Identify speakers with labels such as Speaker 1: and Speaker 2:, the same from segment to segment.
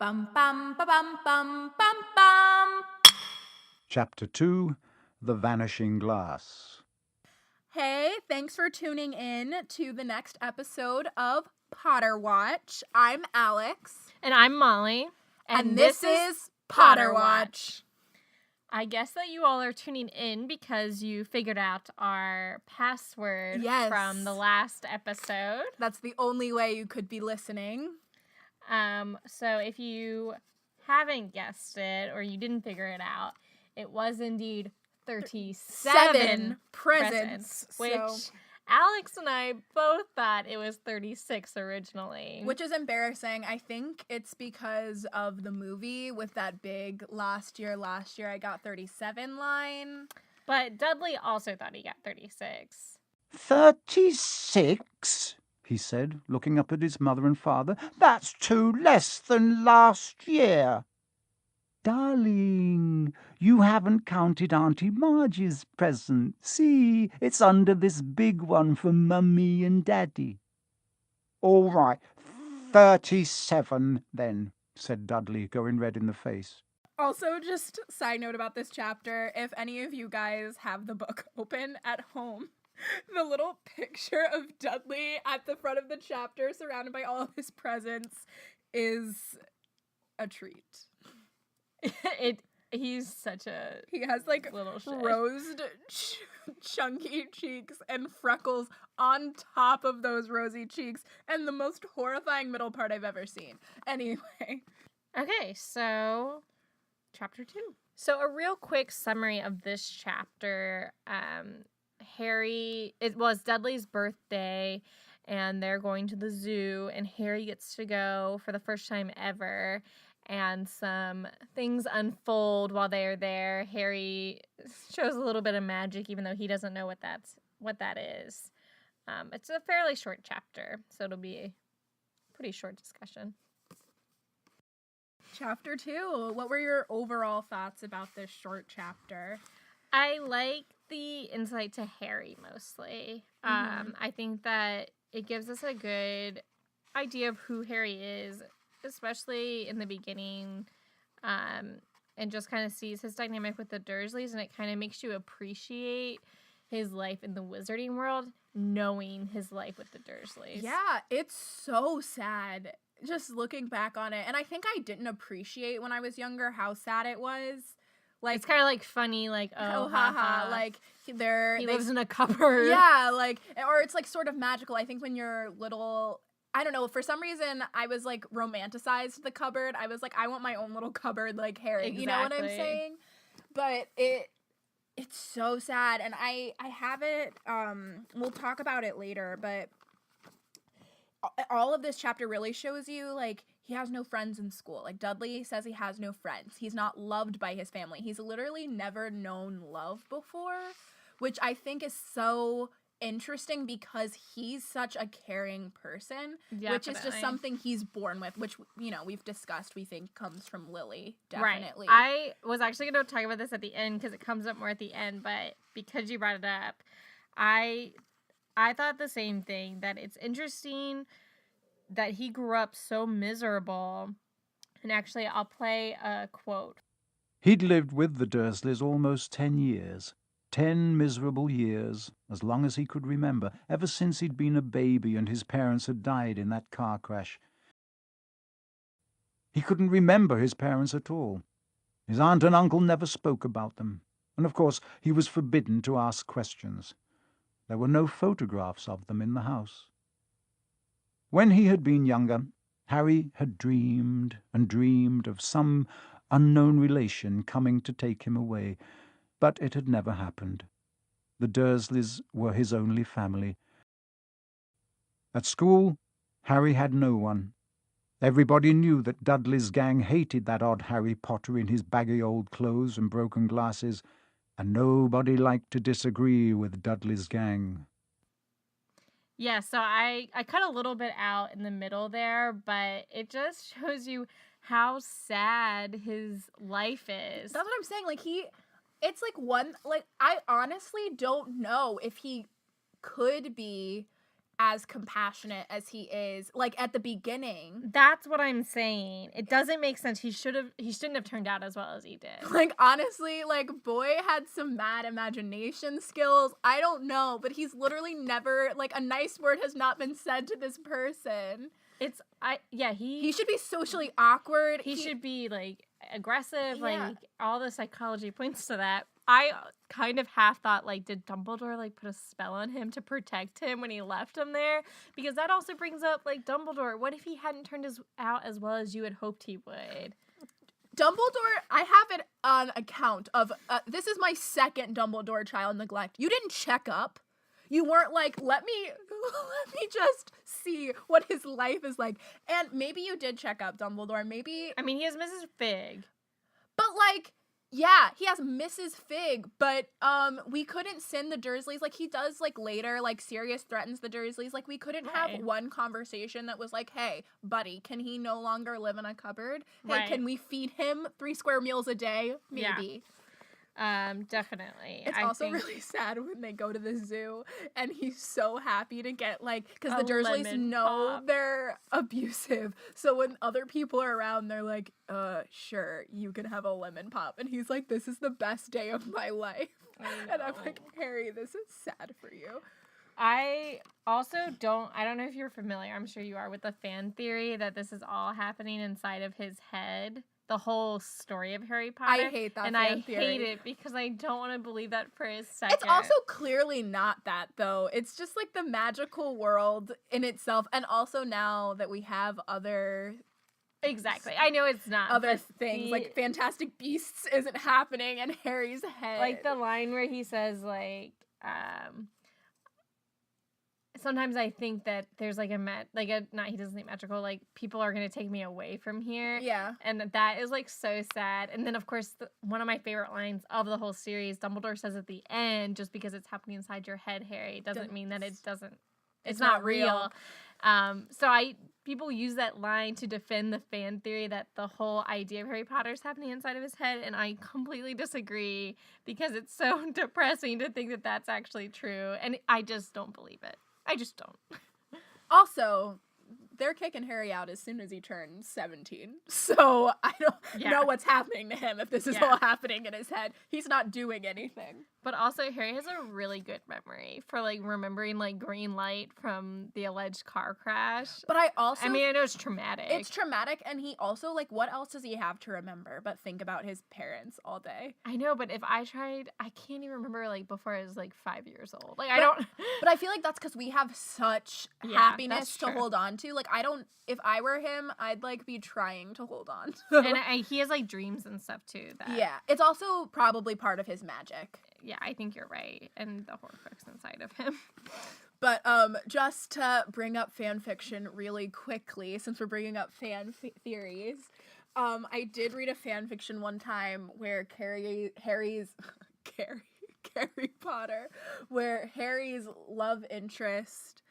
Speaker 1: Bum bum ba bum bum bum bum.
Speaker 2: Chapter 2, The Vanishing Glass.
Speaker 1: Hey, thanks for tuning in to the next episode of Potter Watch. I'm Alex.
Speaker 3: And I'm Molly.
Speaker 1: And this is Potter Watch.
Speaker 3: I guess that you all are tuning in because you figured out our password from the last episode.
Speaker 1: That's the only way you could be listening.
Speaker 3: So if you haven't guessed it or you didn't figure it out, it was indeed 37 presents, which Alex and I both thought it was 36 originally.
Speaker 1: Which is embarrassing. I think it's because of the movie with that big last year I got 37 line.
Speaker 3: But Dudley also thought he got 36.
Speaker 2: 36? He said, looking up at his mother and father. That's 2 less than last year. Darling, you haven't counted Auntie Margie's present. See, it's under this big one for Mummy and Daddy. All right, 37 then, said Dudley, going red in the face.
Speaker 1: Also, just side note about this chapter, if any of you guys have the book open at home, the little picture of Dudley at the front of the chapter surrounded by all of his presents is a treat.
Speaker 3: He's such a
Speaker 1: He has like
Speaker 3: little shit.
Speaker 1: Rosed chunky cheeks and freckles on top of those rosy cheeks and the most horrifying middle part I've ever seen. Anyway.
Speaker 3: Okay, so chapter 2. So a real quick summary of this chapter. It was Dudley's birthday and they're going to the zoo and Harry gets to go for the first time ever. And some things unfold while they are there. Harry shows a little bit of magic, even though he doesn't know what that is. It's a fairly short chapter, so it'll be a pretty short discussion.
Speaker 1: Chapter 2. What were your overall thoughts about this short chapter?
Speaker 3: I like the insight to Harry mostly. I think that it gives us a good idea of who Harry is, especially in the beginning, and just kind of sees his dynamic with the Dursleys, and it kind of makes you appreciate his life in the wizarding world, knowing his life with the Dursleys.
Speaker 1: Yeah, it's so sad just looking back on it. And I think I didn't appreciate when I was younger how sad it was. Like,
Speaker 3: it's kind of like funny, like, oh, haha.
Speaker 1: Like, he
Speaker 3: lives in a cupboard.
Speaker 1: Yeah, like, or it's like sort of magical. I think when you're little, I don't know, for some reason, I was, like, romanticized the cupboard. I was like, I want my own little cupboard like Harry.
Speaker 3: Exactly.
Speaker 1: You know what I'm saying? But it's so sad. And I have it, we'll talk about it later, but all of this chapter really shows you, like, he has no friends in school. Like, Dudley says he has no friends. He's not loved by his family. He's literally never known love before, which I think is so interesting because he's such a caring person, which is just something he's born with, which, you know, we've discussed, we think comes from Lily, definitely.
Speaker 3: Right. I was actually going to talk about this at the end because it comes up more at the end, but because you brought it up, I thought the same thing, that it's interesting that he grew up so miserable. And actually, I'll play a quote.
Speaker 2: He'd lived with the Dursleys almost 10 years. 10 miserable years, as long as he could remember, ever since he'd been a baby and his parents had died in that car crash. He couldn't remember his parents at all. His aunt and uncle never spoke about them, and of course he was forbidden to ask questions. There were no photographs of them in the house. When he had been younger, Harry had dreamed and dreamed of some unknown relation coming to take him away, but it had never happened. The Dursleys were his only family. At school, Harry had no one. Everybody knew that Dudley's gang hated that odd Harry Potter in his baggy old clothes and broken glasses, and nobody liked to disagree with Dudley's gang.
Speaker 3: Yeah, so I cut a little bit out in the middle there, but it just shows you how sad his life is.
Speaker 1: That's what I'm saying. Like, it's like I honestly don't know if he could be as compassionate as he is, like, at the beginning.
Speaker 3: That's what I'm saying. It doesn't make sense. He shouldn't have turned out as well as he did.
Speaker 1: Like, honestly, like, boy had some mad imagination skills. I don't know, but he's literally never, like, a nice word has not been said to this person.
Speaker 3: He
Speaker 1: should be socially awkward.
Speaker 3: He should be, like, aggressive.
Speaker 1: Yeah.
Speaker 3: Like, all the psychology points to that. I kind of half thought, like, did Dumbledore, like, put a spell on him to protect him when he left him there? Because that also brings up, like, Dumbledore. What if he hadn't turned out as well as you had hoped he would?
Speaker 1: Dumbledore, I have it on account of, this is my second Dumbledore child neglect. You didn't check up. You weren't like, let me just see what his life is like. And maybe you did check up, Dumbledore. Maybe.
Speaker 3: I mean, he has Mrs. Fig.
Speaker 1: But, like, yeah, he has Mrs. Fig, but we couldn't send the Dursleys. Like, he does, like, later, like, Sirius threatens the Dursleys. Like, we couldn't have one conversation that was like, hey, buddy, can he no longer live in a cupboard? Hey, can we feed him 3 square meals a day? Maybe.
Speaker 3: Yeah. Definitely.
Speaker 1: It's also really sad when they go to the zoo and he's so happy to get, like, because the Dursleys know they're abusive. So when other people are around, they're like, sure, you can have a lemon pop. And he's like, this is the best day of my life. And I'm like, Harry, this is sad for you.
Speaker 3: I also I don't know if you're familiar, I'm sure you are, with the fan theory that this is all happening inside of his head. The whole story of Harry Potter.
Speaker 1: I hate that
Speaker 3: and
Speaker 1: fan theory.
Speaker 3: hate it because I don't want to believe that for a second.
Speaker 1: It's also clearly not that, though. It's just, like, the magical world in itself. And also now that we have other...
Speaker 3: Exactly. I know it's not.
Speaker 1: Other things, like Fantastic Beasts isn't happening in Harry's head.
Speaker 3: Like the line where he says, like, sometimes I think that there's like he doesn't think magical, like people are going to take me away from here.
Speaker 1: Yeah.
Speaker 3: And that is like so sad. And then of course, one of my favorite lines of the whole series, Dumbledore says at the end, just because it's happening inside your head, Harry, doesn't mean that it's not real. People use that line to defend the fan theory that the whole idea of Harry Potter is happening inside of his head, and I completely disagree because it's so depressing to think that that's actually true, and I just don't believe it. I just don't.
Speaker 1: Also, they're kicking Harry out as soon as he turns 17. So I don't know what's happening to him if this is all happening in his head. He's not doing anything.
Speaker 3: But also, Harry has a really good memory for, like, remembering, like, green light from the alleged car crash.
Speaker 1: But I mean,
Speaker 3: I know it's traumatic.
Speaker 1: It's traumatic, and he also, like, what else does he have to remember but think about his parents all day?
Speaker 3: I know, but if I tried, I can't even remember, like, before I was, like, 5 years old. Like,
Speaker 1: But I feel like that's because we have such happiness to hold on to. Like, if I were him, I'd, like, be trying to hold on.
Speaker 3: And he has, like, dreams and stuff, too.
Speaker 1: Yeah, it's also probably part of his magic.
Speaker 3: Yeah, I think you're right. And the Horcrux inside of him.
Speaker 1: But just to bring up fan fiction really quickly, since we're bringing up theories, I did read a fan fiction one time where Harry Potter, where Harry's love interest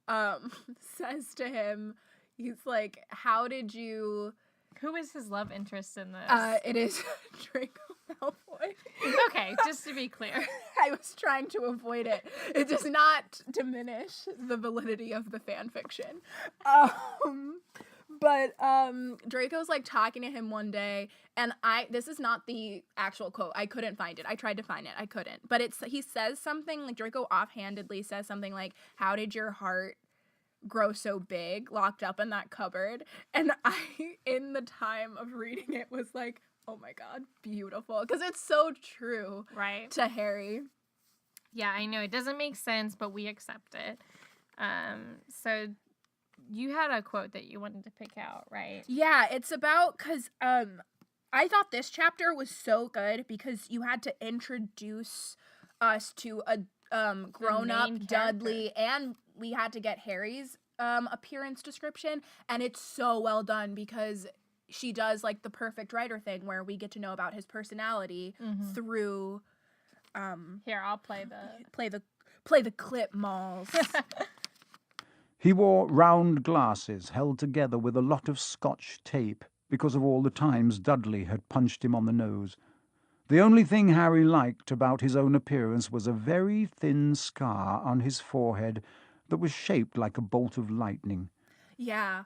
Speaker 1: says to him, he's like, how did you...
Speaker 3: Who is his love interest in this?
Speaker 1: It is Draco Malfoy.
Speaker 3: Okay, just to be clear.
Speaker 1: I was trying to avoid it. It does not diminish the validity of the fan fiction. But Draco's like talking to him one day, and this is not the actual quote. I couldn't find it. I tried to find it. I couldn't. But he says something, like Draco offhandedly says something like, how did your heart grow so big locked up in that cupboard? And I, in the time of reading it, was like, oh my god, beautiful, because it's so true,
Speaker 3: right,
Speaker 1: to Harry.
Speaker 3: Yeah, I know it doesn't make sense, but we accept it. So you had a quote that you wanted to pick out, right?
Speaker 1: Yeah, it's about, because I thought this chapter was so good because you had to introduce us to a grown-up Dudley, and we had to get Harry's appearance description, and it's so well done because she does like the perfect writer thing where we get to know about his personality through
Speaker 3: here, I'll play
Speaker 1: the clip, Malls.
Speaker 2: He wore round glasses held together with a lot of Scotch tape because of all the times Dudley had punched him on the nose. The only thing Harry liked about his own appearance was a very thin scar on his forehead that was shaped like a bolt of lightning.
Speaker 1: Yeah.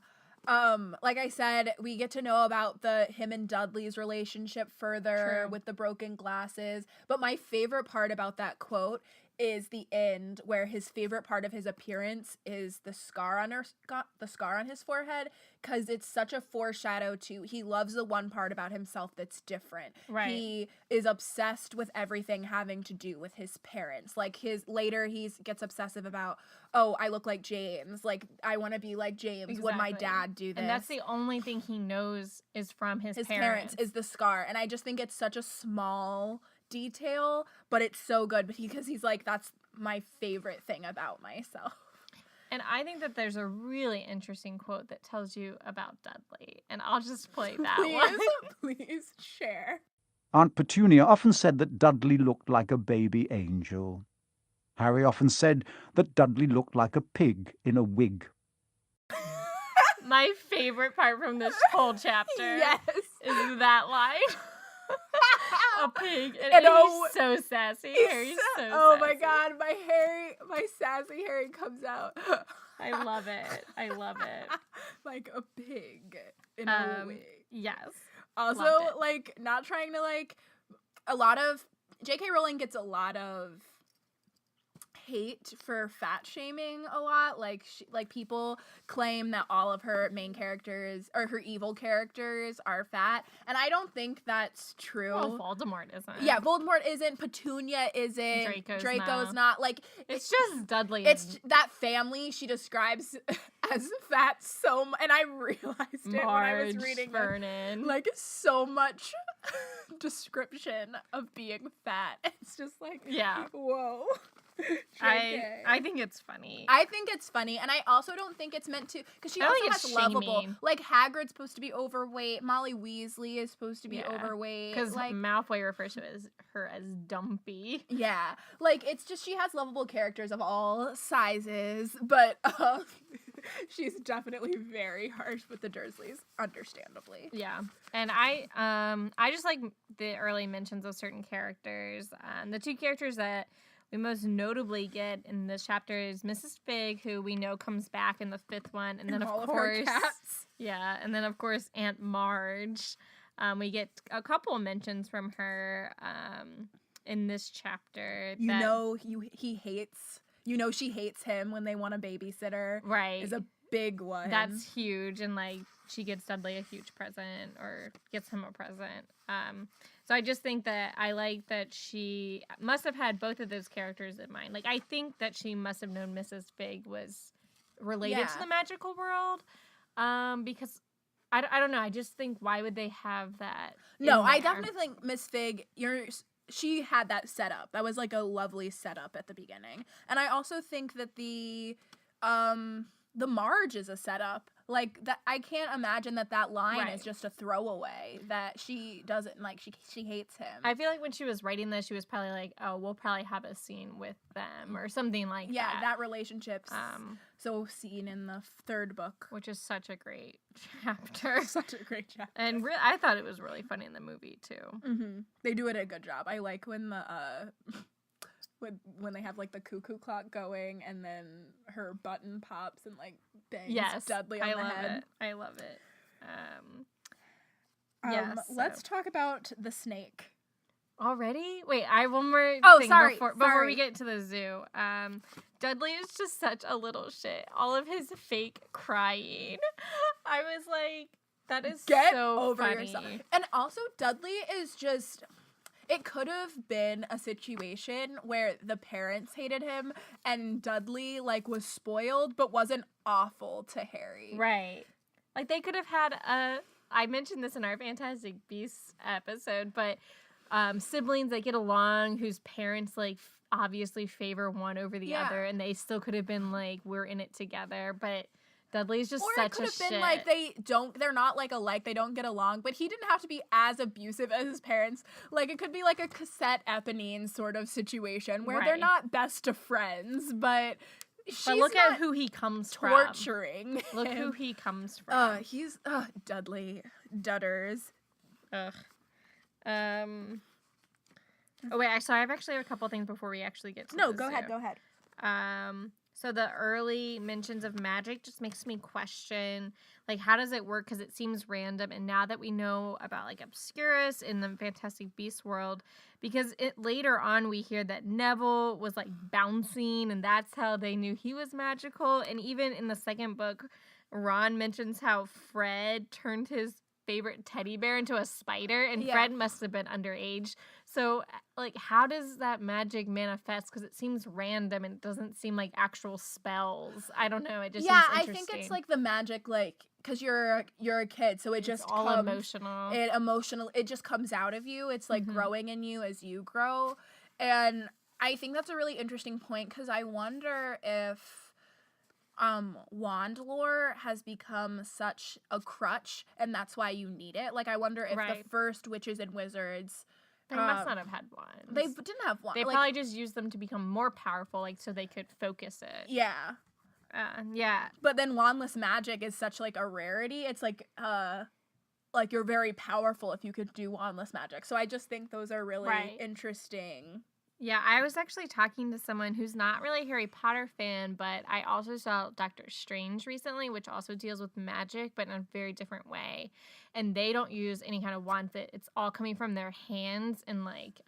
Speaker 1: Like I said, we get to know about him and Dudley's relationship further
Speaker 3: True.
Speaker 1: with the broken glasses. But my favorite part about that quote is the end, where his favorite part of his appearance is the scar on his forehead, because it's such a foreshadow to he loves the one part about himself that's different.
Speaker 3: Right.
Speaker 1: He is obsessed with everything having to do with his parents. Like he gets obsessive about, oh, I look like James. Like, I want to be like James.
Speaker 3: Exactly.
Speaker 1: Would my dad do this?
Speaker 3: And that's the only thing he knows is from his
Speaker 1: parents is the scar. And I just think it's such a small detail, but it's so good because he's like, that's my favorite thing about myself.
Speaker 3: And I think that there's a really interesting quote that tells you about Dudley. And I'll just play that one.
Speaker 1: Please share.
Speaker 2: Aunt Petunia often said that Dudley looked like a baby angel. Harry often said that Dudley looked like a pig in a wig.
Speaker 3: My favorite part from this whole chapter
Speaker 1: Yes.
Speaker 3: is that line. A pig. And he's so sassy. Harry's so
Speaker 1: oh
Speaker 3: sassy.
Speaker 1: my god, my sassy Harry comes out.
Speaker 3: I love it. I love it.
Speaker 1: Like a pig in a wig.
Speaker 3: Yes.
Speaker 1: Also,
Speaker 3: Loved it.
Speaker 1: like, not trying to, like, a lot of J.K. Rowling gets a lot of hate for fat shaming a lot. Like, people claim that all of her main characters or her evil characters are fat, and I don't think that's true.
Speaker 3: Well, Voldemort isn't.
Speaker 1: Yeah, Voldemort isn't. Petunia isn't. Draco's not. Like,
Speaker 3: it's just Dudley.
Speaker 1: It's that family she describes as fat so much, and I realized it when I was reading
Speaker 3: Vernon.
Speaker 1: like so much description of being fat. It's just like,
Speaker 3: yeah,
Speaker 1: whoa.
Speaker 3: I think it's funny.
Speaker 1: I think it's funny, and I also don't think it's meant to, because she also has lovable. Like, Hagrid's supposed to be overweight. Molly Weasley is supposed to be overweight.
Speaker 3: Because
Speaker 1: like,
Speaker 3: Malfoy refers to her as dumpy.
Speaker 1: Yeah, like, it's just she has lovable characters of all sizes, but she's definitely very harsh with the Dursleys, understandably.
Speaker 3: Yeah, and I just like the early mentions of certain characters. The two characters that we most notably get in this chapter is Mrs. Fig, who we know comes back in the fifth one, and then
Speaker 1: of
Speaker 3: course,
Speaker 1: her cats.
Speaker 3: Yeah, and then of course Aunt Marge. We get a couple of mentions from her in this chapter.
Speaker 1: He hates. You know, she hates him when they want a babysitter.
Speaker 3: Right,
Speaker 1: is a big one.
Speaker 3: That's huge, and like she gets Dudley a huge present, or gets him a present. So I just think that I like that she must have had both of those characters in mind. Like, I think that she must have known Mrs. Fig was related to the magical world, because I don't know. I just think, why would they have that?
Speaker 1: No, I definitely think Miss Fig, she had that setup. That was like a lovely setup at the beginning. And I also think that the Marge is a setup. Like, that, I can't imagine that line is just a throwaway, that she doesn't, like, she hates him.
Speaker 3: I feel like when she was writing this, she was probably like, oh, we'll probably have a scene with them or something like that.
Speaker 1: Yeah, that relationship's so seen in the third book.
Speaker 3: Which is such a great chapter.
Speaker 1: Such a great chapter.
Speaker 3: And I thought it was really funny in the movie, too.
Speaker 1: Mm-hmm. They do it a good job. I like when the... When they have, like, the cuckoo clock going, and then her button pops and, like, bangs Dudley on the head.
Speaker 3: I love it.
Speaker 1: Let's talk about the snake.
Speaker 3: Already? Wait, I have one more thing before we get to the zoo. Dudley is just such a little shit. All of his fake crying. I was like, that is so over funny.
Speaker 1: Yourself. And also, Dudley is just... It could have been a situation where the parents hated him and Dudley, like, was spoiled but wasn't awful to Harry.
Speaker 3: Right. Like, they could have had I mentioned this in our Fantastic Beasts episode, but siblings that get along, whose parents, like, obviously favor one over the other, and they still could have been like, we're in it together, but... Dudley's just such a shit. Or it could have been like
Speaker 1: they're not like alike, they don't get along, but he didn't have to be as abusive as his parents. Like, it could be like a Cassette Eponine sort of situation where they're not best of friends, but
Speaker 3: look at who he comes from.
Speaker 1: Torturing.
Speaker 3: Look who he comes from.
Speaker 1: He's Dudley. Dudders.
Speaker 3: Ugh. Oh wait, so I have a couple things before we actually get to
Speaker 1: go ahead.
Speaker 3: So the early mentions of magic just makes me question, like, how does it work? Because it seems random. And now that we know about, like, Obscurus in the Fantastic Beasts world, because later on we hear that Neville was, like, bouncing, and that's how they knew he was magical. And even in the second book, Ron mentions how Fred turned his favorite teddy bear into a spider, and
Speaker 1: Yeah.
Speaker 3: Fred must have been underage. So, like, how does that magic manifest? Because it seems random and it doesn't seem like actual spells. I don't know. It just
Speaker 1: Yeah,
Speaker 3: seems
Speaker 1: I
Speaker 3: interesting.
Speaker 1: think it's like the magic, like, because you're a kid, so it
Speaker 3: It's
Speaker 1: just
Speaker 3: all
Speaker 1: comes,
Speaker 3: emotional.
Speaker 1: it just comes out of you. It's like
Speaker 3: Mhm.
Speaker 1: growing in you as you grow, and I think that's a really interesting point because I wonder if wand lore has become such a crutch and that's why you need it. Like, I wonder if the
Speaker 3: Right.
Speaker 1: first witches and wizards,
Speaker 3: They must not have had wands.
Speaker 1: they didn't have wands.
Speaker 3: They
Speaker 1: like,
Speaker 3: probably just used them to become more powerful, like, so they could focus it.
Speaker 1: yeah.
Speaker 3: Yeah.
Speaker 1: But then wandless magic is such like a rarity. It's like you're very powerful if you could do wandless magic. So I just think those are really
Speaker 3: Right.
Speaker 1: interesting.
Speaker 3: Yeah, I was actually talking to someone who's not really a Harry Potter fan, but I also saw Doctor Strange recently, which also deals with magic, but in a very different way. And they don't use any kind of wands. It's all coming from their hands in, like,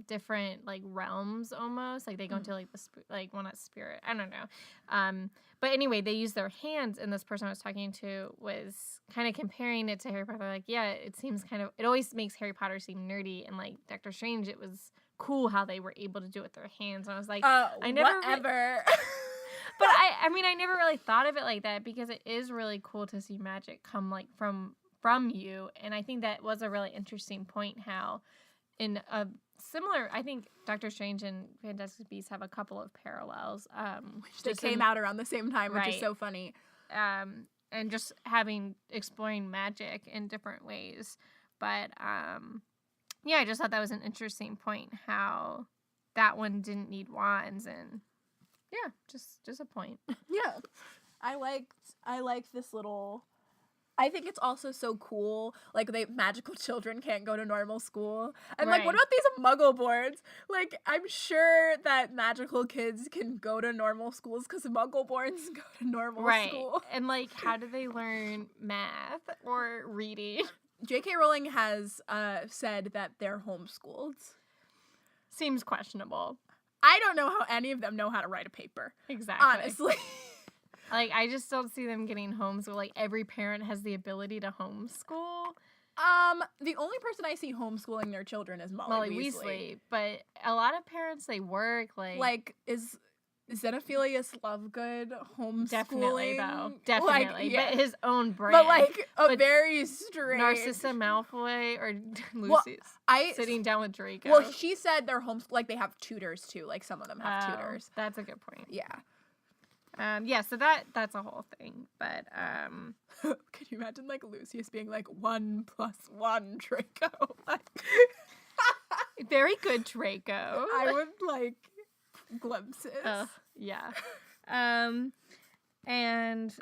Speaker 3: different, like, realms almost. Like, they go into, like, well, not spirit. I don't know. But anyway, they use their hands, and this person I was talking to was kind of comparing it to Harry Potter. Like, yeah, it seems kind of, it always makes Harry Potter seem nerdy, and, like, Doctor Strange, it was cool how they were able to do it with their hands. And I was like, I never
Speaker 1: whatever.
Speaker 3: but I mean, I never really thought of it like that, because it is really cool to see magic come, like, from you. And I think that was a really interesting point, how in a similar, I think Doctor Strange and Fantastic Beasts have a couple of parallels.
Speaker 1: Which they came out around the same time, which is
Speaker 3: Right.
Speaker 1: so funny.
Speaker 3: And just exploring magic in different ways. But yeah, I just thought that was an interesting point, how that one didn't need wands, and yeah, just a point.
Speaker 1: Yeah. I liked this little, I think it's also so cool. Like, magical children can't go to normal school. And like, what
Speaker 3: Right.
Speaker 1: about these muggle borns? Like, I'm sure that magical kids can go to normal schools because muggle borns go to normal school.
Speaker 3: And, like, how do they learn math or reading?
Speaker 1: J.K. Rowling has said that they're homeschooled.
Speaker 3: Seems questionable.
Speaker 1: I don't know how any of them know how to write a paper.
Speaker 3: Exactly.
Speaker 1: Honestly.
Speaker 3: Like, I just don't see them getting homeschooled. Like, every parent has the ability to homeschool.
Speaker 1: The only person I see homeschooling their children is Molly Weasley.
Speaker 3: But a lot of parents, they work,
Speaker 1: Like, is Xenophilius Lovegood homeschooling?
Speaker 3: Definitely, though.
Speaker 1: Like,
Speaker 3: Definitely.
Speaker 1: yeah.
Speaker 3: But his own brand.
Speaker 1: But like a
Speaker 3: But
Speaker 1: very strange.
Speaker 3: Narcissa Malfoy or
Speaker 1: Well,
Speaker 3: Lucy's sitting down with Draco.
Speaker 1: Well, she said they're like they have tutors too. Like, some of them have tutors.
Speaker 3: That's a good point.
Speaker 1: Yeah.
Speaker 3: Yeah, so that's a whole thing. But
Speaker 1: Could you imagine like Lucius being like 1 + 1 Draco? Like,
Speaker 3: very good Draco.
Speaker 1: I would like glimpses.
Speaker 3: Yeah. And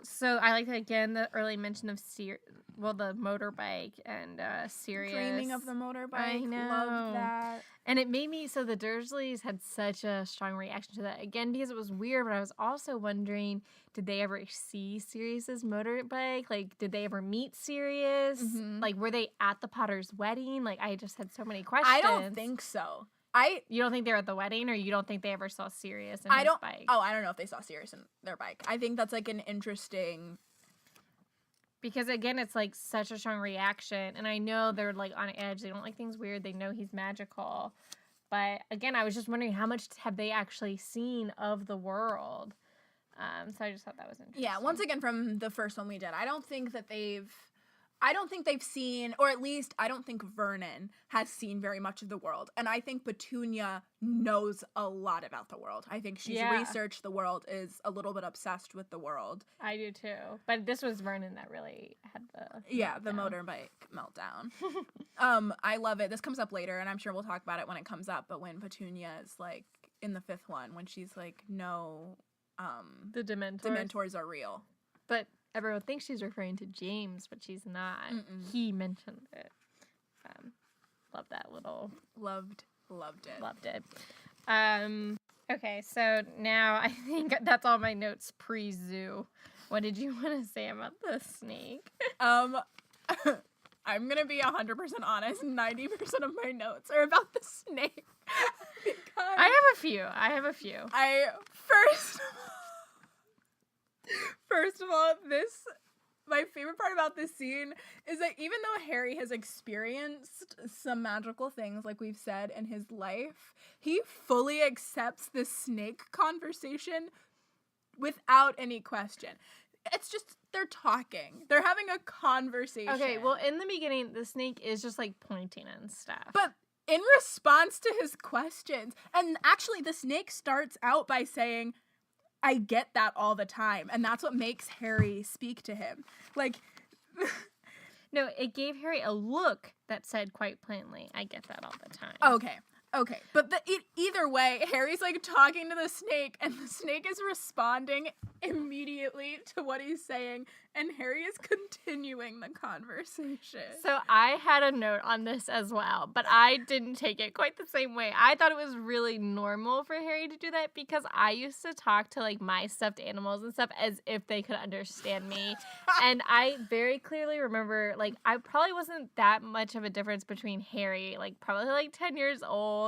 Speaker 3: so I like, again, the early mention of the motorbike and Sirius.
Speaker 1: Dreaming of the motorbike.
Speaker 3: I know.
Speaker 1: Love that.
Speaker 3: And it made me, so the Dursleys had such a strong reaction to that, again, because it was weird, but I was also wondering, did they ever see Sirius's motorbike? Like, did they ever meet Sirius?
Speaker 1: Mhm.
Speaker 3: Like, were they at the Potter's wedding? Like, I just had so many questions.
Speaker 1: I don't think so.
Speaker 3: You don't think they were at the wedding, or you don't think they ever saw Sirius and
Speaker 1: I
Speaker 3: his
Speaker 1: don't.
Speaker 3: bike?
Speaker 1: Oh, I don't know if they saw Sirius in their bike. I think that's like an interesting.
Speaker 3: Because, again, it's, like, such a strong reaction. And I know they're, like, on edge. They don't like things weird. They know he's magical. But, again, I was just wondering, how much have they actually seen of the world? So I just thought that was interesting.
Speaker 1: Yeah, once again, from the first one we did, I don't think they've seen, or at least I don't think Vernon has seen very much of the world. And I think Petunia knows a lot about the world. I think she's researched the world, is a little bit obsessed with the world.
Speaker 3: I do too. But this was Vernon that really had
Speaker 1: the motorbike meltdown. I love it. This comes up later, and I'm sure we'll talk about it when it comes up. But when Petunia is like in the 5th one, when she's like, no,
Speaker 3: the Dementors.
Speaker 1: Dementors are real.
Speaker 3: But everyone thinks she's referring to James, but she's not.
Speaker 1: Mm-mm.
Speaker 3: He mentioned it. Love that little.
Speaker 1: Loved it.
Speaker 3: Loved it. Okay, so now I think that's all my notes pre-zoo. What did you want to say about the snake?
Speaker 1: I'm gonna be 100% honest. 90% of my notes are about the snake. Because
Speaker 3: I have a few.
Speaker 1: First of all, my favorite part about this scene is that even though Harry has experienced some magical things, like we've said, in his life, he fully accepts the snake conversation without any question. It's just, they're talking. They're having a conversation.
Speaker 3: Okay, well, in the beginning, the snake is just, like, pointing and stuff.
Speaker 1: But in response to his questions, and actually the snake starts out by saying, I get that all the time. And that's what makes Harry speak to him. Like,
Speaker 3: no, it gave Harry a look that said quite plainly, I get that all the time.
Speaker 1: Okay. But either way, Harry's like talking to the snake, and the snake is responding immediately to what he's saying, and Harry is continuing the conversation.
Speaker 3: So I had a note on this as well, but I didn't take it quite the same way. I thought it was really normal for Harry to do that because I used to talk to like my stuffed animals and stuff as if they could understand me. And I very clearly remember, like, I probably wasn't that much of a difference between Harry, like probably like 10 years old,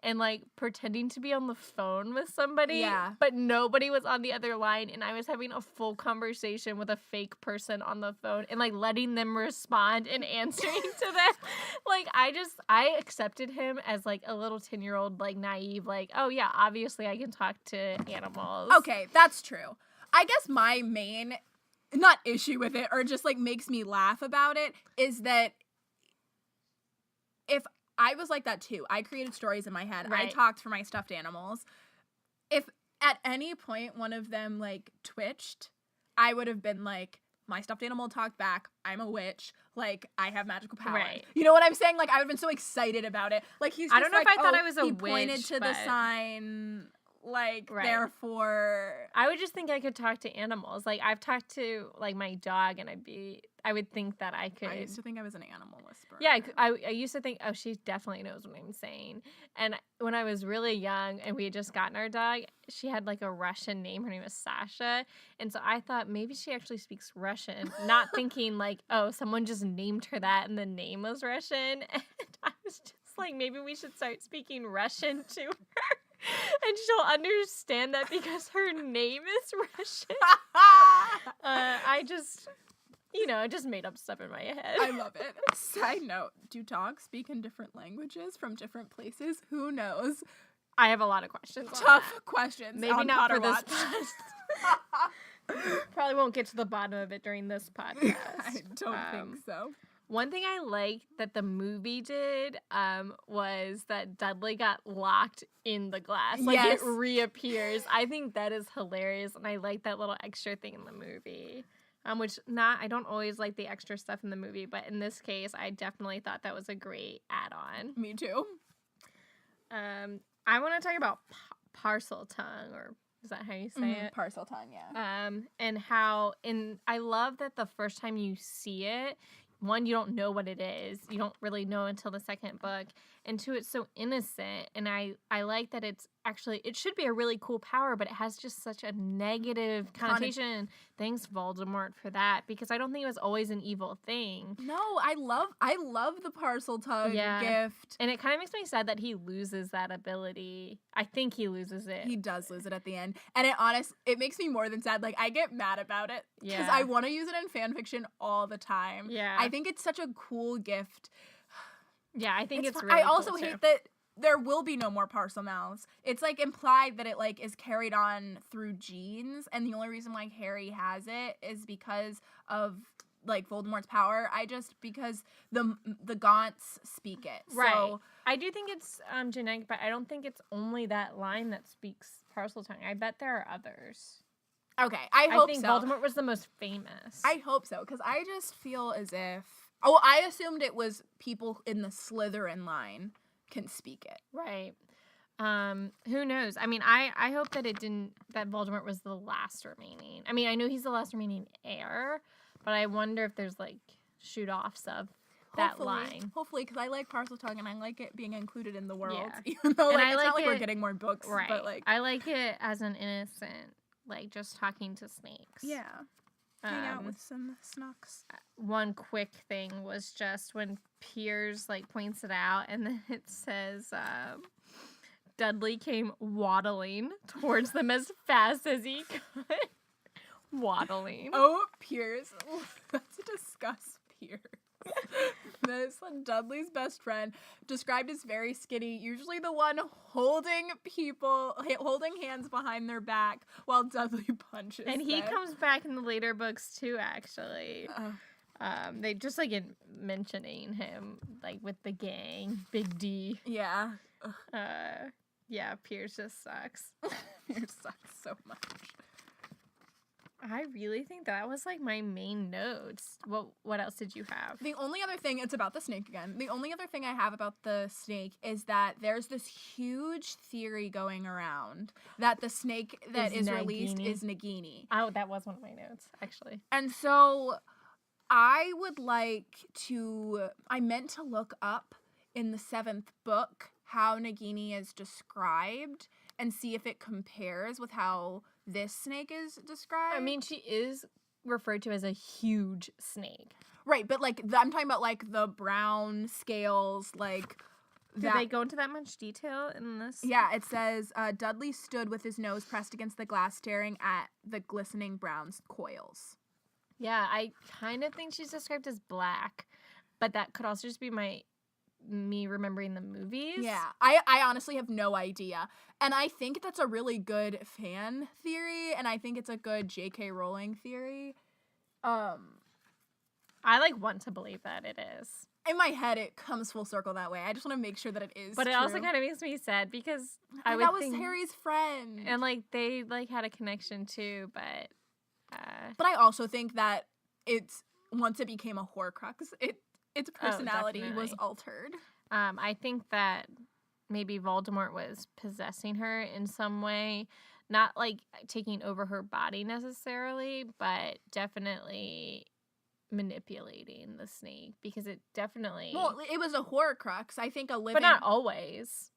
Speaker 3: and like pretending to be on the phone with somebody.
Speaker 1: Yeah.
Speaker 3: But nobody was on the other line, and I was having a full conversation with a fake person on the phone and like letting them respond and answering to them. Like I accepted him as like a little 10-year-old, like naive, like, oh yeah, obviously I can talk to animals.
Speaker 1: Okay, that's true. I guess my main, not issue with it, or just like makes me laugh about it, is that if I was like that too, I created stories in my head.
Speaker 3: Right.
Speaker 1: I talked for my stuffed animals. If at any point one of them like twitched, I would have been like, my stuffed animal talked back. I'm a witch. Like, I have magical powers.
Speaker 3: Right.
Speaker 1: You know what I'm saying? Like, I would have been so excited about it. Like, he's just
Speaker 3: I don't know
Speaker 1: like,
Speaker 3: if I thought I was a
Speaker 1: he pointed
Speaker 3: witch,
Speaker 1: to the
Speaker 3: but-
Speaker 1: sign, like,
Speaker 3: Right.
Speaker 1: therefore.
Speaker 3: I would just think I could talk to animals. Like I've talked to like my dog, and I would think that I could.
Speaker 1: I used to think I was an animal whisperer.
Speaker 3: Yeah, I used to think, oh, she definitely knows what I'm saying. And when I was really young and we had just gotten our dog, she had like a Russian name. Her name was Sasha. And so I thought maybe she actually speaks Russian, not thinking like, oh, someone just named her that and the name was Russian. And I was just like, maybe we should start speaking Russian to her. And she'll understand that because her name is Russian. I just made up stuff in my head.
Speaker 1: I love it. Side note, do dogs speak in different languages from different places? Who knows?
Speaker 3: I have a lot of questions. on
Speaker 1: Tough
Speaker 3: that.
Speaker 1: questions.
Speaker 3: Maybe
Speaker 1: on
Speaker 3: not
Speaker 1: Potter
Speaker 3: for this
Speaker 1: Watch.
Speaker 3: podcast. Probably won't get to the bottom of it during this podcast.
Speaker 1: I don't think so.
Speaker 3: One thing I liked that the movie did was that Dudley got locked in the glass. Like,
Speaker 1: Yes.
Speaker 3: it reappears. I think that is hilarious, and I like that little extra thing in the movie. I don't always like the extra stuff in the movie, but in this case, I definitely thought that was a great add-on.
Speaker 1: Me too.
Speaker 3: I want to talk about parcel tongue, or is that how you say it?
Speaker 1: Parcel tongue, yeah.
Speaker 3: And how, I love that the first time you see it, one, you don't know what it is. You don't really know until the second book. And two, it's so innocent. And I like that it should be a really cool power, but it has just such a negative connotation. Thanks, Voldemort, for that. Because I don't think it was always an evil thing.
Speaker 1: No, I love the parcel tongue gift.
Speaker 3: And it kind of makes me sad that he loses that ability. I think he loses it.
Speaker 1: He does lose it at the end. And it makes me more than sad. Like, I get mad about it. Because
Speaker 3: Yeah.
Speaker 1: I want to use it in fan fiction all the time.
Speaker 3: Yeah.
Speaker 1: I think it's such a cool gift.
Speaker 3: Yeah, I think it's
Speaker 1: fun.
Speaker 3: really
Speaker 1: I also
Speaker 3: cool, too.
Speaker 1: hate that there will be no more parcel mouths. It's like implied that it like is carried on through genes, and the only reason why Harry has it is because of like Voldemort's power. Because the Gaunts speak it.
Speaker 3: Right.
Speaker 1: So,
Speaker 3: I do think it's genetic, but I don't think it's only that line that speaks parcel tongue. I bet there are others.
Speaker 1: okay, I hope
Speaker 3: think
Speaker 1: so.
Speaker 3: Voldemort was the most famous.
Speaker 1: I hope so, because I just feel as if... Oh, I assumed it was people in the Slytherin line can speak it.
Speaker 3: Right. Who knows? I mean, I hope that that Voldemort was the last remaining. I mean, I know he's the last remaining heir, but I wonder if there's like shoot-offs of that line.
Speaker 1: Hopefully, because I like Parseltongue and I like it being included in the world.
Speaker 3: Yeah.
Speaker 1: Even though,
Speaker 3: And
Speaker 1: like,
Speaker 3: I
Speaker 1: it's
Speaker 3: like
Speaker 1: not like we're
Speaker 3: it-
Speaker 1: getting more books.
Speaker 3: Right.
Speaker 1: But, like,
Speaker 3: I like it as an innocent, like, just talking to snakes.
Speaker 1: yeah. Hang out with some snooks.
Speaker 3: One quick thing was just when Piers, like, points it out, and then it says, Dudley came waddling towards them as fast as he could. Waddling.
Speaker 1: Oh, Piers. Let's discuss Piers. This Dudley's best friend, described as very skinny, usually the one holding hands behind their back while Dudley punches
Speaker 3: And he
Speaker 1: them.
Speaker 3: comes back in the later books too, actually. They just like in mentioning him, like with the gang, Big D.
Speaker 1: Yeah.
Speaker 3: Yeah, Piers just sucks.
Speaker 1: Piers sucks so much.
Speaker 3: I really think that was like my main notes. What else did you have?
Speaker 1: The only other thing, it's about the snake again. The only other thing I have about the snake is that there's this huge theory going around that the snake that is released is Nagini.
Speaker 3: Oh, that was one of my notes, actually.
Speaker 1: And so I meant to look up in the 7th book how Nagini is described and see if it compares with how this snake is described.
Speaker 3: I mean, she is referred to as a huge snake.
Speaker 1: Right, but like I'm talking about like the brown scales, like
Speaker 3: Did they go into that much detail in this?
Speaker 1: Yeah, it says Dudley stood with his nose pressed against the glass, staring at the glistening brown coils.
Speaker 3: Yeah, I kind of think she's described as black, but that could also just be me remembering the movies.
Speaker 1: Yeah, I honestly have no idea. And I think that's a really good fan theory, and I think it's a good J.K. Rowling theory.
Speaker 3: I want to believe that it is.
Speaker 1: In my head, it comes full circle that way. I just want to make sure that it is
Speaker 3: But it
Speaker 1: true.
Speaker 3: also kind of makes me sad because I would
Speaker 1: that was
Speaker 3: think,
Speaker 1: Harry's friend.
Speaker 3: and like they like had a connection too, but
Speaker 1: But I also think that once it became a Horcrux, its personality was
Speaker 3: definitely.
Speaker 1: altered.
Speaker 3: I think that maybe Voldemort was possessing her in some way, not like taking over her body necessarily, but definitely manipulating the snake because it definitely.
Speaker 1: Well, it was a Horcrux. I think a living.
Speaker 3: But not always.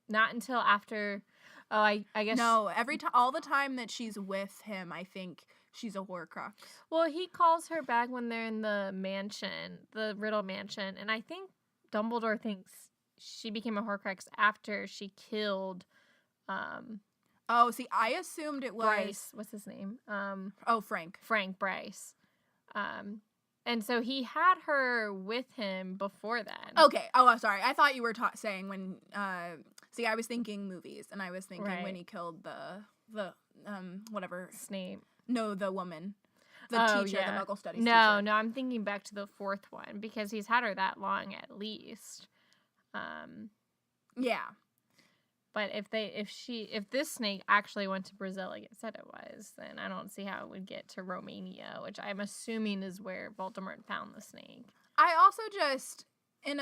Speaker 3: Not until after. Oh, I guess.
Speaker 1: No, all the time that she's with him, I think she's a Horcrux.
Speaker 3: Well, he calls her back when they're in the mansion, the Riddle mansion, and I think Dumbledore thinks she became a Horcrux after she killed.
Speaker 1: Oh, see, I assumed it was
Speaker 3: Bryce. What's his name?
Speaker 1: Frank.
Speaker 3: Frank Bryce. And so he had her with him before then.
Speaker 1: Okay. Oh, I'm sorry. I thought you were saying when. See, I was thinking movies, and I was thinking when he killed the whatever.
Speaker 3: Snape.
Speaker 1: No, the woman. The teacher, the Muggle Studies teacher.
Speaker 3: No, I'm thinking back to the 4th one because he's had her that long at least.
Speaker 1: Yeah.
Speaker 3: But if this snake actually went to Brazil like it said it was, then I don't see how it would get to Romania, which I'm assuming is where Voldemort found the snake.
Speaker 1: I also just in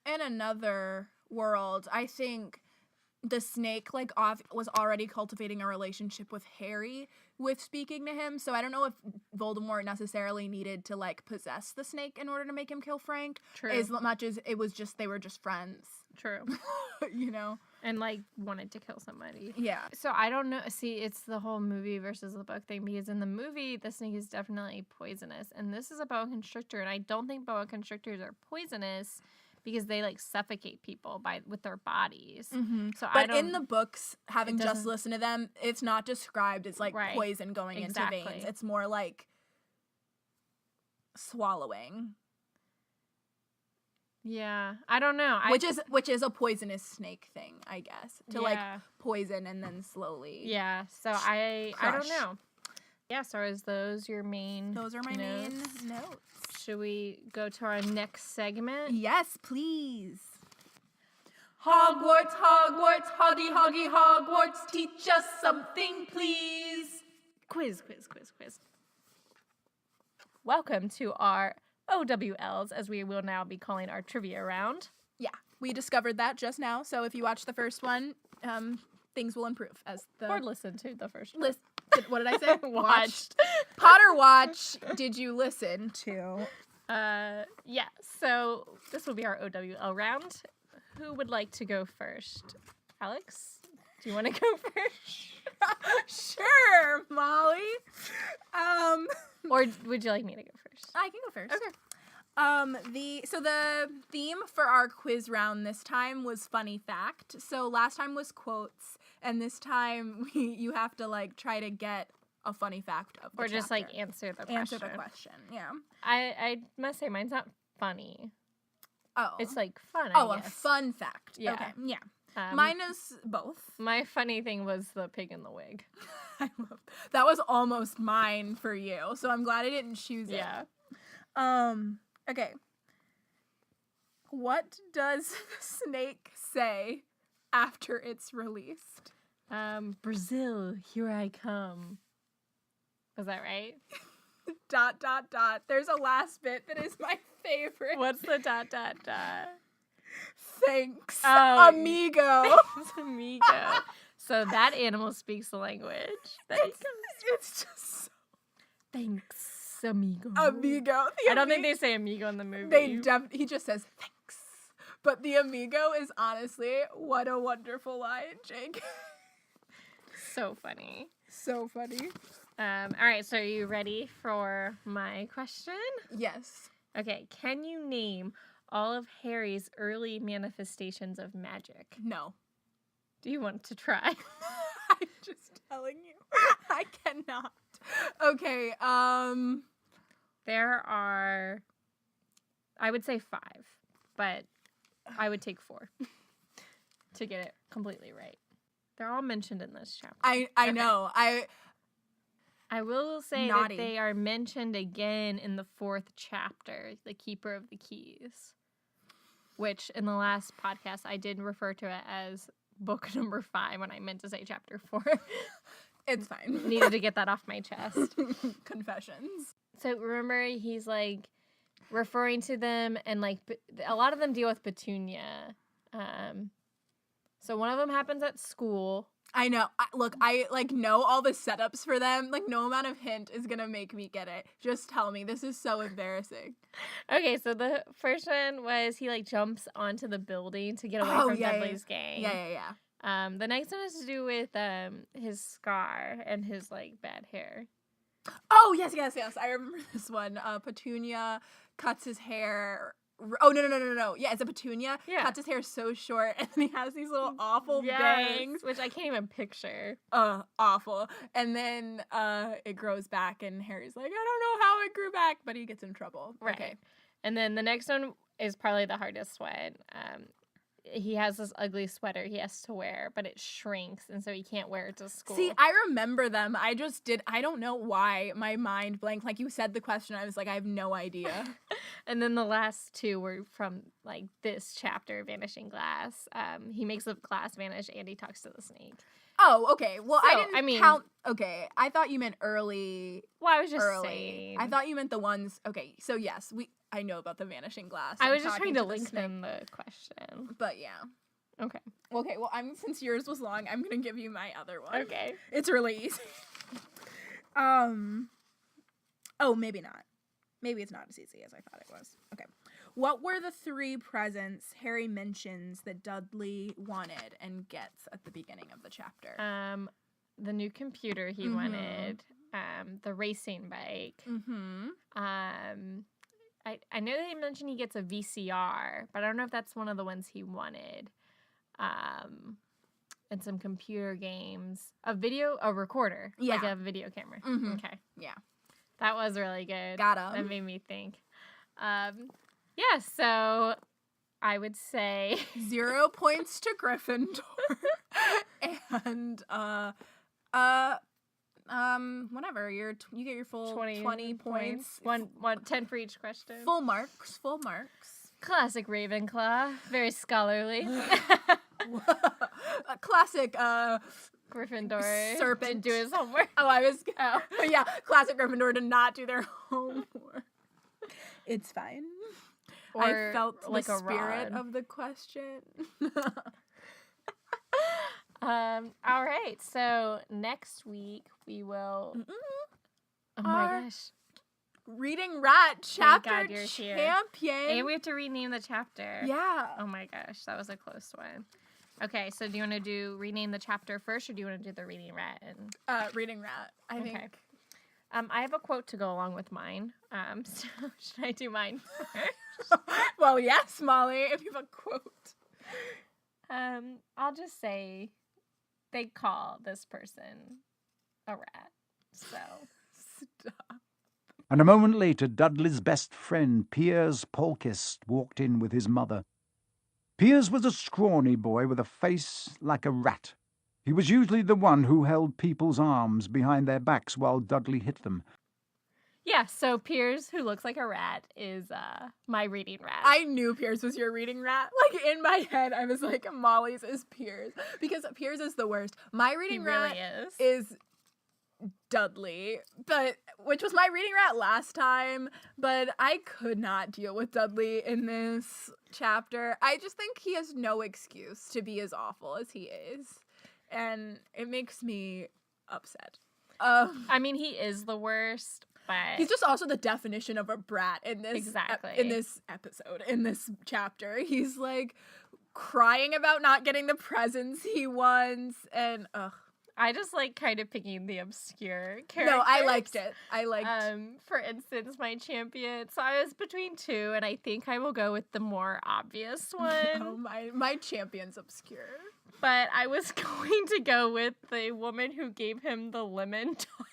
Speaker 1: another world, I think the snake was already cultivating a relationship with Harry with speaking to him. So I don't know if Voldemort necessarily needed to like possess the snake in order to make him kill Frank.
Speaker 3: True.
Speaker 1: As much as it was just they were just friends.
Speaker 3: True.
Speaker 1: You know?
Speaker 3: And like wanted to kill somebody.
Speaker 1: Yeah.
Speaker 3: So I don't know. See, it's the whole movie versus the book thing because in the movie the snake is definitely poisonous, and this is a boa constrictor, and I don't think boa constrictors are poisonous because they like suffocate people with their bodies.
Speaker 1: Mm-hmm.
Speaker 3: So
Speaker 1: but in the books, having just
Speaker 3: doesn't-
Speaker 1: listened to them, it's not described as like
Speaker 3: Right.
Speaker 1: poison going into veins. It's more like swallowing.
Speaker 3: Yeah, I don't know.
Speaker 1: Which is a poisonous snake thing, I guess. To like
Speaker 3: Yeah.
Speaker 1: poison and then slowly.
Speaker 3: Yeah. So I don't
Speaker 1: Crush.
Speaker 3: know. Yeah. So is those your main?
Speaker 1: Those are my
Speaker 3: notes?
Speaker 1: main notes.
Speaker 3: Should we go to our next segment?
Speaker 1: Yes, please. Hogwarts, Hogwarts, Hoggy, Hoggy, Hogwarts, teach us something, please.
Speaker 3: Quiz. Welcome to our OWLs, as we will now be calling our trivia round.
Speaker 1: Yeah, we discovered that just now. So if you watch the first one, things will improve as the
Speaker 3: Or listen to the first one.
Speaker 1: What did I say?
Speaker 3: Watched.
Speaker 1: Potter watch. Did you listen to?
Speaker 3: Yeah, so this will be our OWL round. Who would like to go first? Alex, do you want to go first?
Speaker 1: Sure, Molly.
Speaker 3: Or would you like me to go first?
Speaker 1: I can go first.
Speaker 3: Okay.
Speaker 1: The theme for our quiz round this time was funny fact. So last time was quotes, and this time you have to like try to get a funny fact of the
Speaker 3: Or just
Speaker 1: chapter.
Speaker 3: like answer the question.
Speaker 1: Answer the question. Yeah.
Speaker 3: I must say mine's not funny.
Speaker 1: Oh.
Speaker 3: It's like fun.
Speaker 1: a
Speaker 3: I guess.
Speaker 1: fun fact.
Speaker 3: Yeah.
Speaker 1: Okay. Yeah.
Speaker 3: Um,
Speaker 1: Mine is both.
Speaker 3: My funny thing was the pig in the wig.
Speaker 1: I love that. Was almost mine for you, so I'm glad I didn't choose it.
Speaker 3: Yeah.
Speaker 1: Okay. What does the snake say after it's released?
Speaker 3: Brazil, here I come. Was that right? ...
Speaker 1: There's a last bit that is my favorite.
Speaker 3: What's the ...
Speaker 1: Thanks,
Speaker 3: Oh,
Speaker 1: amigo.
Speaker 3: It's amigo. So that animal speaks the language.
Speaker 1: It's just so
Speaker 3: Thanks, amigo.
Speaker 1: amigo.
Speaker 3: I don't think they say amigo in the movie.
Speaker 1: He just says thanks. But the amigo is honestly what a wonderful line, Jake.
Speaker 3: So funny.
Speaker 1: So funny.
Speaker 3: All right, so are you ready for my question?
Speaker 1: Yes.
Speaker 3: Okay, can you name all of Harry's early manifestations of magic?
Speaker 1: No.
Speaker 3: Do you want to try?
Speaker 1: I'm just telling you. I cannot. Okay,
Speaker 3: There are, I would say 5, but I would take 4 to get it completely right. They're all mentioned in this chapter.
Speaker 1: I
Speaker 3: Okay.
Speaker 1: know.
Speaker 3: I will say
Speaker 1: Naughty.
Speaker 3: that they are mentioned again in the 4th chapter, The Keeper of the Keys, which in the last podcast I did refer to it as book number 5 when I meant to say chapter 4.
Speaker 1: It's fine.
Speaker 3: Needed to get that off my chest.
Speaker 1: Confessions.
Speaker 3: So remember, he's like referring to them, and like a lot of them deal with Petunia. So one of them happens at school.
Speaker 1: I know. I know all the setups for them. Like, no amount of hint is gonna make me get it. Just tell me. This is so embarrassing.
Speaker 3: Okay, so the first one was he like jumps onto the building to get away from Dudley's gang.
Speaker 1: Yeah.
Speaker 3: The next one has to do with his scar and his like bad hair.
Speaker 1: Oh, yes. I remember this one. Petunia cuts his hair. Oh, no. Yeah, it's a Petunia.
Speaker 3: Yeah.
Speaker 1: Cuts his hair so short, and then he has these little awful bangs.
Speaker 3: Which I can't even picture.
Speaker 1: Awful. And then it grows back, and Harry's like, I don't know how it grew back, but he gets in trouble.
Speaker 3: Right.
Speaker 1: Okay.
Speaker 3: And then the next one is probably the hardest one. He has this ugly sweater he has to wear, but it shrinks, and so he can't wear it to school.
Speaker 1: See, I remember them. I don't know why my mind blanked. Like, you said the question, I was like, I have no idea.
Speaker 3: And then the last 2 were from, like, this chapter, Vanishing Glass. He makes the glass vanish, and he talks to the snake.
Speaker 1: Oh, okay. Well,
Speaker 3: So,
Speaker 1: I didn't count. Okay, I thought you meant early.
Speaker 3: Well, I was just
Speaker 1: early.
Speaker 3: saying.
Speaker 1: I thought you meant the ones. Okay, so yes, I know about the Vanishing Glass.
Speaker 3: I
Speaker 1: and
Speaker 3: was just
Speaker 1: talking
Speaker 3: trying to
Speaker 1: the
Speaker 3: link
Speaker 1: snake.
Speaker 3: them the question.
Speaker 1: But yeah.
Speaker 3: Okay.
Speaker 1: Okay, well, since yours was long, I'm gonna give you my other one.
Speaker 3: Okay.
Speaker 1: It's really easy. Oh, maybe not. Maybe it's not as easy as I thought it was. Okay. What were the 3 presents Harry mentions that Dudley wanted and gets at the beginning of the chapter?
Speaker 3: The new computer he wanted. The racing bike.
Speaker 1: Mm-hmm.
Speaker 3: I know they mentioned he gets a VCR, but I don't know if that's one of the ones he wanted. And some computer games. A recorder.
Speaker 1: Yeah.
Speaker 3: Like a video camera.
Speaker 1: Mhm.
Speaker 3: Okay.
Speaker 1: Yeah.
Speaker 3: That was really good.
Speaker 1: Got
Speaker 3: That
Speaker 1: 'em.
Speaker 3: made me think. Yeah, so I would say
Speaker 1: 0 points to Gryffindor. And whatever, you get your full 20 points.
Speaker 3: 10 for each question.
Speaker 1: Full marks.
Speaker 3: Classic Ravenclaw. Very scholarly.
Speaker 1: A classic
Speaker 3: Gryffindor
Speaker 1: Serpent.
Speaker 3: didn't do his homework.
Speaker 1: Oh, yeah, classic Gryffindor to not do their homework. It's fine. I
Speaker 3: Or
Speaker 1: felt
Speaker 3: like
Speaker 1: the
Speaker 3: a
Speaker 1: spirit
Speaker 3: rod.
Speaker 1: of the question.
Speaker 3: All right. So next week we will. Oh my
Speaker 1: Our-
Speaker 3: gosh.
Speaker 1: Reading Rat chapter
Speaker 3: God you're here.
Speaker 1: champion.
Speaker 3: And we have to rename the chapter.
Speaker 1: Yeah.
Speaker 3: Oh my gosh, that was a close one. Okay, so do you want to rename the chapter first, or do you want to do the Reading Rat?
Speaker 1: Reading Rat, I think.
Speaker 3: I have a quote to go along with mine. So should I do mine first?
Speaker 1: Well, yes, Molly, if you have a quote.
Speaker 3: I'll just say they call this person a rat. So
Speaker 1: Stop.
Speaker 2: And a moment later, Dudley's best friend, Piers Polkist, walked in with his mother. Piers was a scrawny boy with a face like a rat. He was usually the one who held people's arms behind their backs while Dudley hit them.
Speaker 3: yeah, so Piers, who looks like a rat, is my Reading Rat.
Speaker 1: I knew Piers was your Reading Rat. Like, in my head, I was like, Molly's is Piers. Because Piers is the worst. My Reading Rat is Dudley, which was my Reading Rat last time, but I could not deal with Dudley in this chapter. I just think he has no excuse to be as awful as he is, and it makes me upset.
Speaker 3: I mean, he is the worst, but
Speaker 1: he's just also the definition of a brat in this in this episode, in this chapter. He's like crying about not getting the presents he wants, and
Speaker 3: I just like kind of picking the obscure characters.
Speaker 1: No, I liked it.
Speaker 3: For instance, my champion. So I was between two, and I think I will go with the more obvious one.
Speaker 1: Oh, my champion's obscure.
Speaker 3: But I was going to go with the woman who gave him the lemon tart.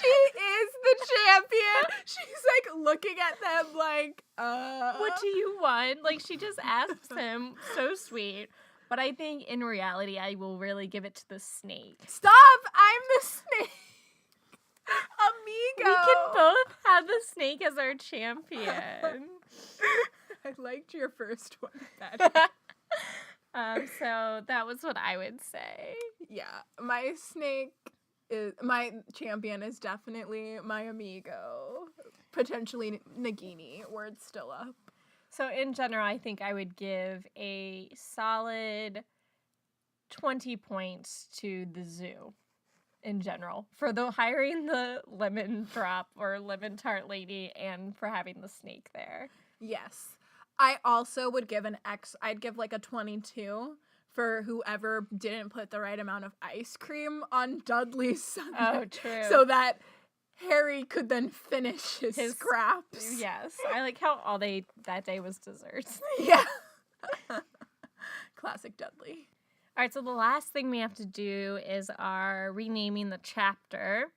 Speaker 1: She is the champion. She's like looking at them like,
Speaker 3: what do you want? Like, she just asks him. So sweet. But I think in reality, I will really give it to the snake.
Speaker 1: Stop! I'm the snake. Amigo.
Speaker 3: We can both have the snake as our champion.
Speaker 1: I liked your first one better.
Speaker 3: So that was what I would say.
Speaker 1: Yeah, my champion is definitely my amigo. Potentially Nagini, word's still up.
Speaker 3: So in general, I think I would give a solid 20 points to the zoo in general for hiring the lemon drop or lemon tart lady and for having the snake there.
Speaker 1: Yes. I also would give I'd give like a 22 for whoever didn't put the right amount of ice cream on Dudley's sundae.
Speaker 3: Oh, true.
Speaker 1: So that Harry could then finish his scraps.
Speaker 3: Yes. I like how all that day was desserts.
Speaker 1: Yeah. Classic Dudley.
Speaker 3: All right, so the last thing we have to do is our renaming the chapter.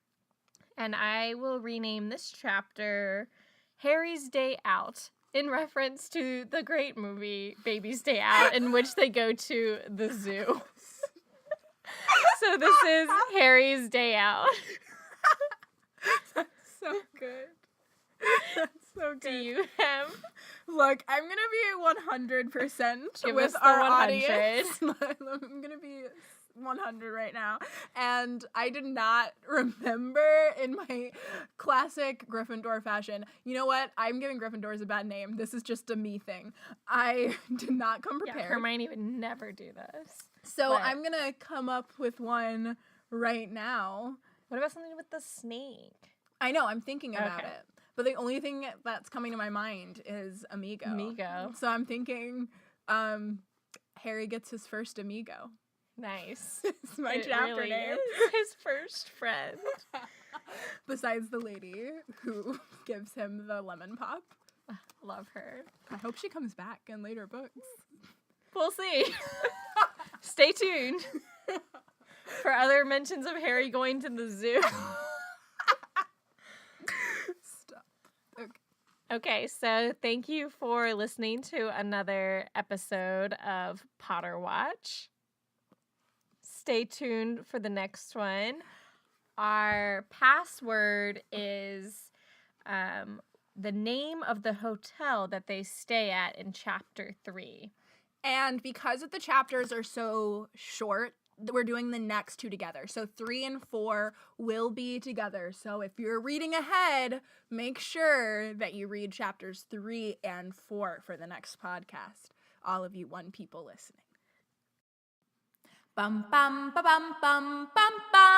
Speaker 3: And I will rename this chapter Harry's Day Out, in reference to the great movie Baby's Day Out, in which they go to the zoo. So this is Harry's Day Out.
Speaker 1: That's so good. That's so good.
Speaker 3: Do you have...
Speaker 1: Look, I'm going to be 100%
Speaker 3: Give
Speaker 1: with
Speaker 3: us the
Speaker 1: our
Speaker 3: 100.
Speaker 1: audience. I'm going to be 100 right now. And I did not remember in my classic Gryffindor fashion. You know what? I'm giving Gryffindors a bad name. This is just a me thing. I did not come prepared.
Speaker 3: Yeah, Hermione would never do this.
Speaker 1: So I'm going to come up with one right now.
Speaker 3: What about something with the snake?
Speaker 1: I know, I'm thinking about it. But the only thing that's coming to my mind is Amigo. So I'm thinking Harry gets his first Amigo.
Speaker 3: Nice.
Speaker 1: It's my chapter
Speaker 3: really
Speaker 1: name.
Speaker 3: Is his first friend.
Speaker 1: Besides the lady who gives him the lemon pop.
Speaker 3: Love her.
Speaker 1: I hope she comes back in later books.
Speaker 3: We'll see. Stay tuned for other mentions of Harry going to the zoo.
Speaker 1: Stop. Okay.
Speaker 3: Okay, so thank you for listening to another episode of Potter Watch. Stay tuned for the next one. Our password is the name of the hotel that they stay at in Chapter 3.
Speaker 1: And because the chapters are so short, we're doing the next two together. So 3 and 4 will be together. So if you're reading ahead, make sure that you read chapters 3 and 4 for the next podcast. All of you one people listening. Bum bum ba bum bum bum bum.